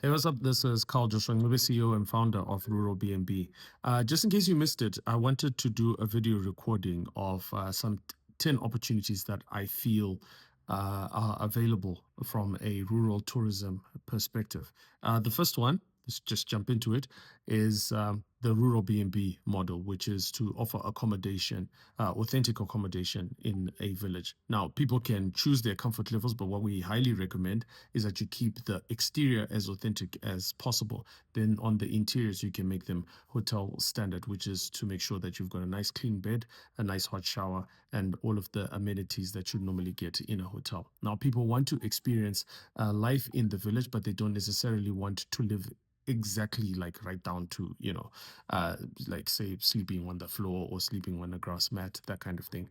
Hey, what's up? This is Carl Joshua, I'm the CEO and founder of Rural BNB. Just in case you missed it, I wanted to do a video recording of some 10 opportunities that I feel are available from a rural tourism perspective. The first one, let's just jump into it, is the Rural BNB model, which is to offer accommodation, authentic accommodation in a village. Now, people can choose their comfort levels, but what we highly recommend is that you keep the exterior as authentic as possible. Then on the interiors, you can make them hotel standard, which is to make sure that you've got a nice clean bed, a nice hot shower, and all of the amenities that you normally get in a hotel. Now, people want to experience life in the village, but they don't necessarily want to live exactly like right down to uh like say sleeping on the floor or sleeping on a grass mat, that kind of thing.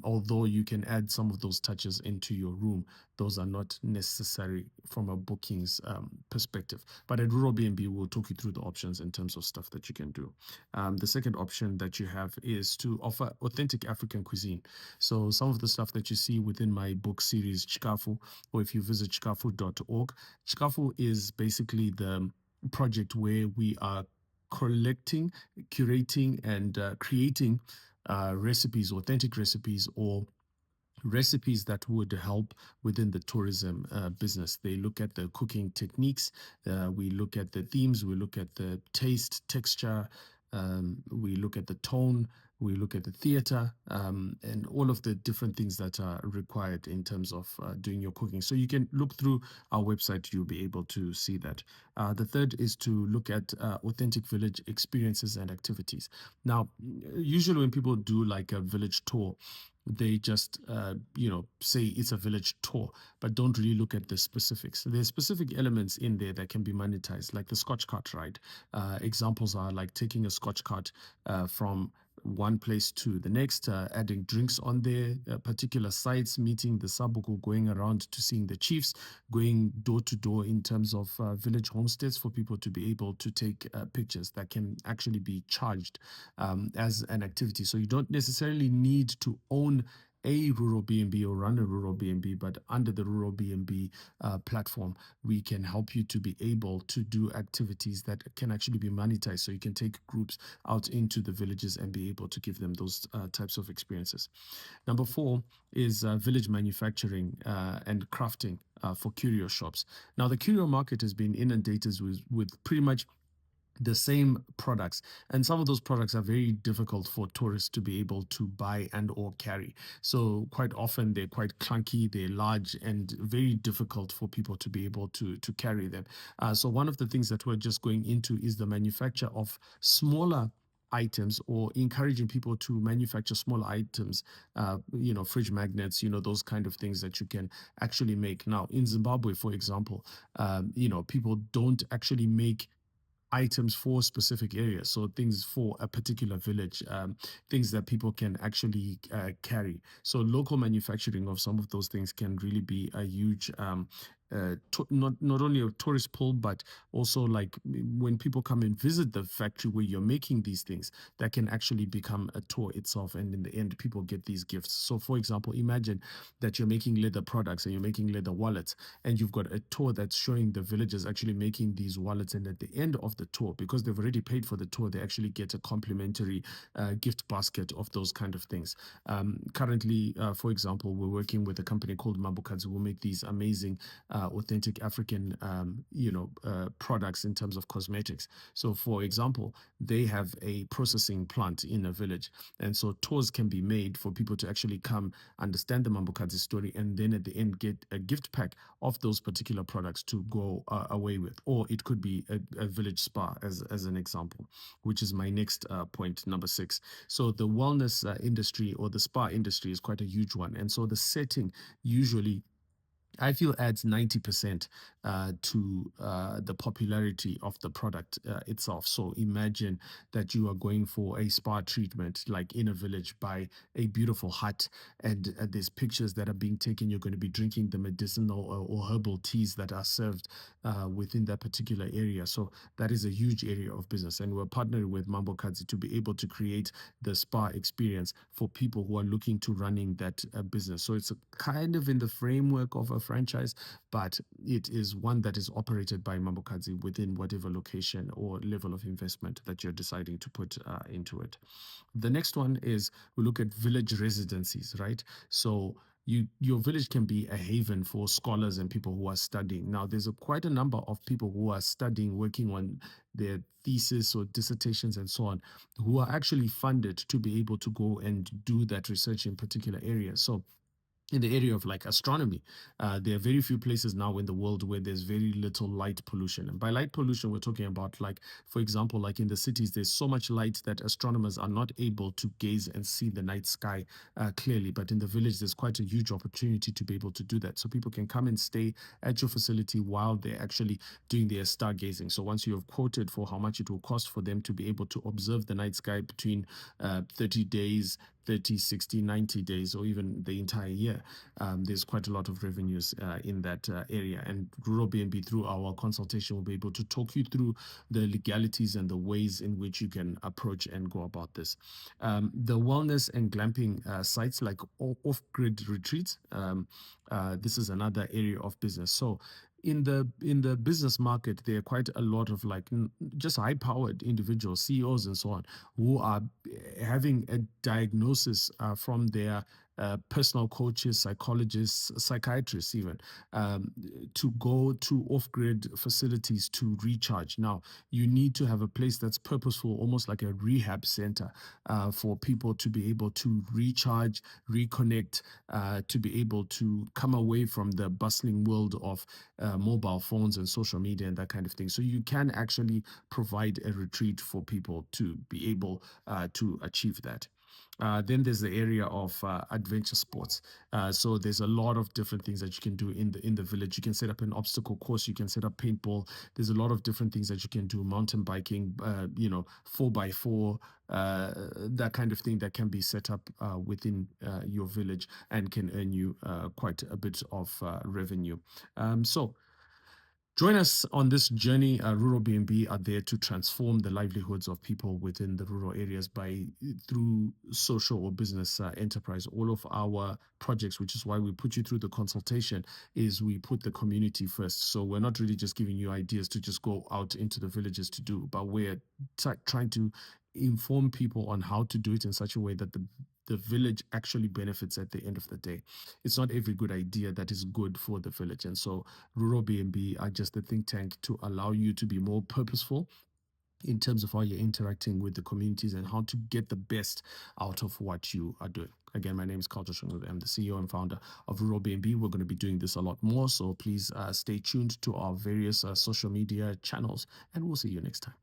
Although you can add some of those touches into your room, those are not necessary from a bookings perspective. But at Rural BNB, we'll talk you through the options in terms of stuff that you can do. The second option that you have is to offer authentic African cuisine. So some of the stuff that you see within my book series Chikafu, or if you visit chikafu.org, Chikafu is basically the project where we are collecting, curating, and creating recipes, authentic recipes, or recipes that would help within the tourism business. They look at the cooking techniques, we look at the themes, we look at the taste, texture, we look at the tone, we look at the theater, and all of the different things that are required in terms of doing your cooking. So you can look through our website, you'll be able to see that. The third is to look at authentic village experiences and activities. Now, usually when people do like a village tour, they just say it's a village tour, but don't really look at the specifics. There's specific elements in there that can be monetized, like the Scotch cart ride. Examples are like taking a Scotch cart from one place to the next, adding drinks on there, particular sites, meeting the sabuku, going around to seeing the chiefs, going door to door in terms of village homesteads for people to be able to take pictures that can actually be charged as an activity. So you don't necessarily need to own a rural BNB or run a rural BNB, but under the rural BNB platform, we can help you to be able to do activities that can actually be monetized. So you can take groups out into the villages and be able to give them those types of experiences. Number four is village manufacturing and crafting for curio shops. Now, the curio market has been inundated with pretty much the same products, and some of those products are very difficult for tourists to be able to buy and or carry. So quite often they're quite clunky, they're large, and very difficult for people to be able to carry them. So one of the things that we're just going into is the manufacture of smaller items, or encouraging people to manufacture small items, fridge magnets, those kind of things that you can actually make. Now in Zimbabwe, for example, people don't actually make items for specific areas, so things for a particular village, things that people can actually carry. So local manufacturing of some of those things can really be a huge not only a tourist pull, but also like when people come and visit the factory where you're making these things, that can actually become a tour itself, and in the end people get these gifts. So for example, imagine that you're making leather products and you're making leather wallets, and you've got a tour that's showing the villagers actually making these wallets, and at the end of the tour, because they've already paid for the tour, they actually get a complimentary gift basket of those kind of things. Currently, for example, we're working with a company called Mambukazi who will make these amazing authentic African products in terms of cosmetics. So for example, they have a processing plant in a village, and so tours can be made for people to actually come understand the Mambukazi story, and then at the end get a gift pack of those particular products to go away with. Or it could be a village spa, as an example, which is my next point, number six. So the wellness industry, or the spa industry, is quite a huge one, and so the setting usually, I feel, adds 90% to the popularity of the product itself. So imagine that you are going for a spa treatment, like in a village, by a beautiful hut, and there's pictures that are being taken. You're going to be drinking the medicinal or herbal teas that are served within that particular area. So that is a huge area of business. And we're partnering with Mambo Kazi to be able to create the spa experience for people who are looking to running that business. So it's kind of in the framework of a a franchise, but it is one that is operated by Mamokadzi within whatever location or level of investment that you're deciding to put into it. The next one is we look at village residencies, right? So your village can be a haven for scholars and people who are studying. Now, there's quite a number of people who are studying, working on their thesis or dissertations and so on, who are actually funded to be able to go and do that research in particular areas. So in the area of like astronomy, there are very few places now in the world where there's very little light pollution. And by light pollution, we're talking about, like, for example, like in the cities, there's so much light that astronomers are not able to gaze and see the night sky clearly. But in the village, there's quite a huge opportunity to be able to do that. So people can come and stay at your facility while they're actually doing their stargazing. So once you have quoted for how much it will cost for them to be able to observe the night sky between 30 days, 30, 60, 90 days, or even the entire year, there's quite a lot of revenues in that area. And Rural BNB, through our consultation, will be able to talk you through the legalities and the ways in which you can approach and go about this. The wellness and glamping sites, like off-grid retreats, this is another area of business. So in the business market, there are quite a lot of like just high-powered individuals, CEOs and so on, who are having a diagnosis from their personal coaches, psychologists, psychiatrists, even to go to off-grid facilities to recharge. Now, you need to have a place that's purposeful, almost like a rehab center, for people to be able to recharge, reconnect, to be able to come away from the bustling world of mobile phones and social media and that kind of thing. So you can actually provide a retreat for people to be able to achieve that. Then there's the area of adventure sports. So there's a lot of different things that you can do in the village. You can set up an obstacle course. You can set up paintball. There's a lot of different things that you can do. Mountain biking, 4x4, that kind of thing that can be set up within your village and can earn you quite a bit of revenue. So join us on this journey. Rural BNB are there to transform the livelihoods of people within the rural areas through social or business enterprise. All of our projects, which is why we put you through the consultation, is we put the community first. So we're not really just giving you ideas to just go out into the villages to do, but we're trying to inform people on how to do it in such a way that the village actually benefits at the end of the day. It's not every good idea that is good for the village. And so Rural BNB are just a think tank to allow you to be more purposeful in terms of how you're interacting with the communities and how to get the best out of what you are doing. Again, my name is Carl Joshua. I'm the CEO and founder of Rural BNB. We're going to be doing this a lot more. So please stay tuned to our various social media channels, and we'll see you next time.